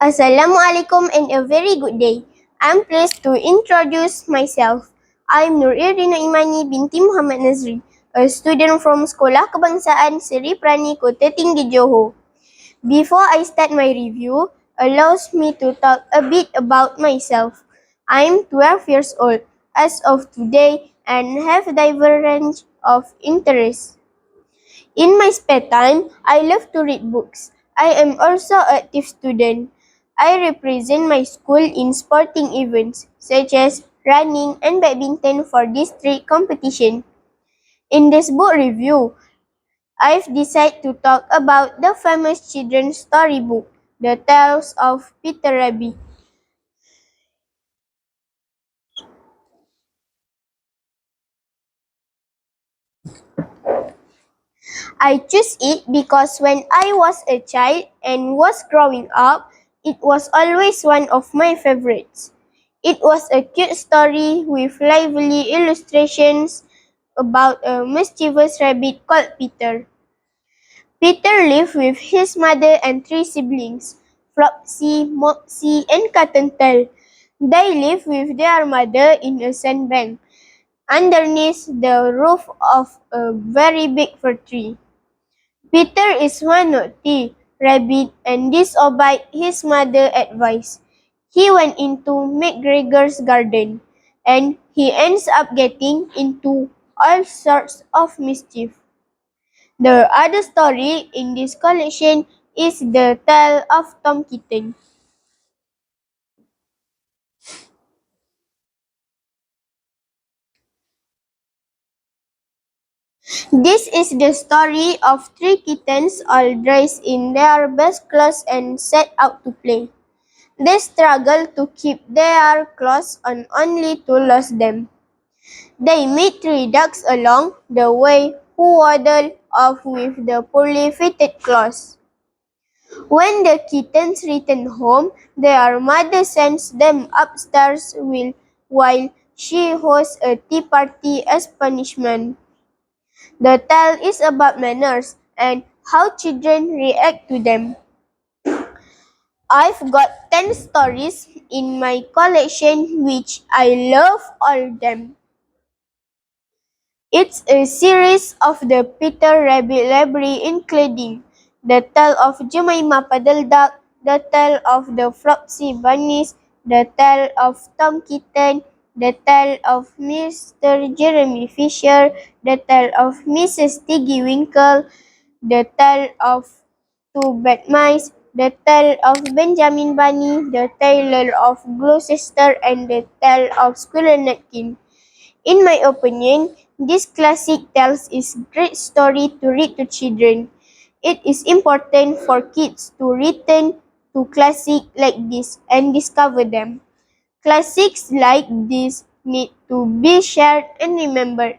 Assalamualaikum and a very good day. I'm pleased to introduce myself. I'm Nur Irdina Imani Binti Mohd Nadzri, a student from Sekolah Kebangsaan Perani Kota Tinggi, Johor. Before I start my review, allows me to talk a bit about myself. I'm 12 years old as of today and have a diverse range of interests. In my spare time, I love to read books. I am also an active student. I represent my school in sporting events such as running and badminton for district competition. In this book review, I've decided to talk about the famous children's storybook, The Tales of Peter Rabbit. I chose it because when I was a child and was growing up, it was always one of my favorites. It was a cute story with lively illustrations about a mischievous rabbit called Peter. Peter lived with his mother and three siblings, Flopsy, Mopsy, and Cottontail. They lived with their mother in a sandbank underneath the roof of a very big fir tree. Peter is one naughty rabbit and disobeyed his mother's advice. He went into McGregor's garden and he ends up getting into all sorts of mischief. The other story in this collection is the tale of Tom Kitten. This is the story of three kittens all dressed in their best clothes and set out to play. They struggle to keep their clothes on only to lose them. They meet three ducks along the way who waddle off with the poorly fitted clothes. When the kittens return home, their mother sends them upstairs while she hosts a tea party as punishment. The tale is about manners and how children react to them. I've got 10 stories in my collection which I love all them. It's a series of the Peter Rabbit Library including the tale of Jemima Puddle Duck, the tale of the Flopsy Bunnies, the tale of Tom Kitten, the tale of Mr. Jeremy Fisher, the tale of Mrs. Tiggy Winkle, the tale of Two Bad Mice, the tale of Benjamin Bunny, the tale of Gloucester, and the tale of Squirrel Nutkin. In my opinion, this classic tells is great story to read to children. It is important for kids to return to classics like this and discover them. Classics like this need to be shared and remembered.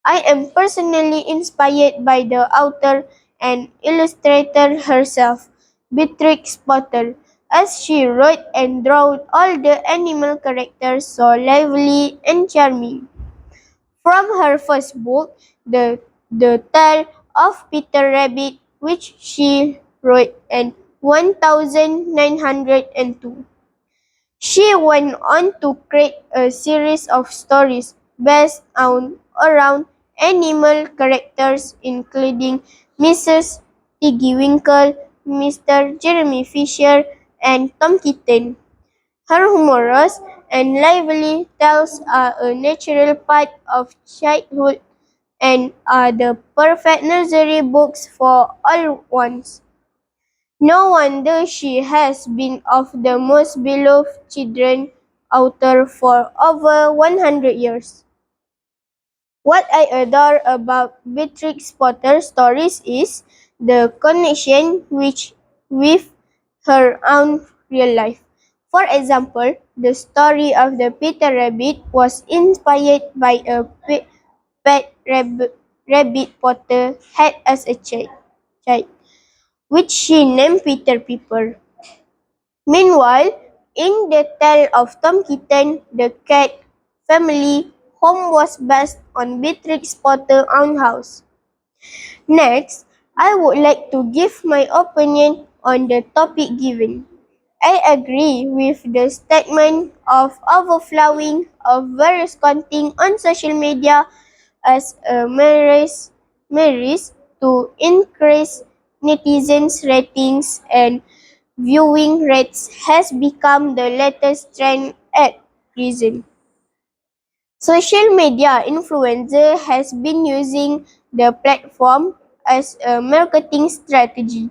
I am personally inspired by the author and illustrator herself, Beatrix Potter, as she wrote and drew all the animal characters so lively and charming. From her first book, the Tale of Peter Rabbit, which she wrote in 1902. She went on to create a series of stories based on around animal characters including Mrs. Tiggy Winkle, Mr. Jeremy Fisher, and Tom Kitten. Her humorous and lively tales are a natural part of childhood and are the perfect nursery books for all ones. No wonder she has been of the most beloved children author for over 100 years. What I adore about Beatrix Potter's stories is the connection with her own real life. For example, the story of the Peter Rabbit was inspired by a pet rabbit Potter had as a child, which she named Peter Piper. Meanwhile, in the tale of Tom Kitten, the cat family home was based on Beatrix Potter's own house. Next, I would like to give my opinion on the topic given. I agree with the statement of overflowing of various content on social media as a merit to increase netizens' ratings and viewing rates has become the latest trend at present. Social media influencer has been using the platform as a marketing strategy.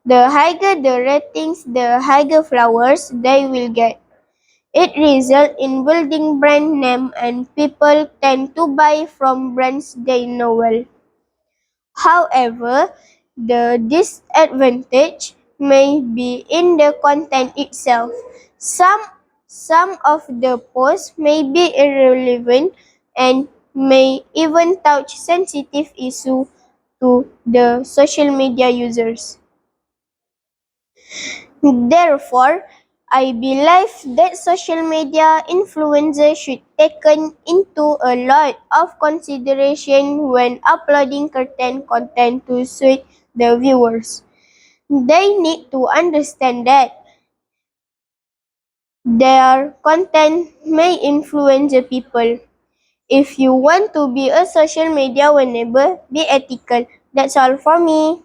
The higher the ratings, the higher flowers they will get. It results in building brand name and people tend to buy from brands they know well. However, the disadvantage may be in the content itself. Some some of the posts may be irrelevant and may even touch sensitive issues to the social media users. Therefore, I believe that social media influencers should taken into a lot of consideration when uploading content to suit the viewers. They need to understand that their content may influence the people. If you want to be a social media enabler, be ethical. That's all for me.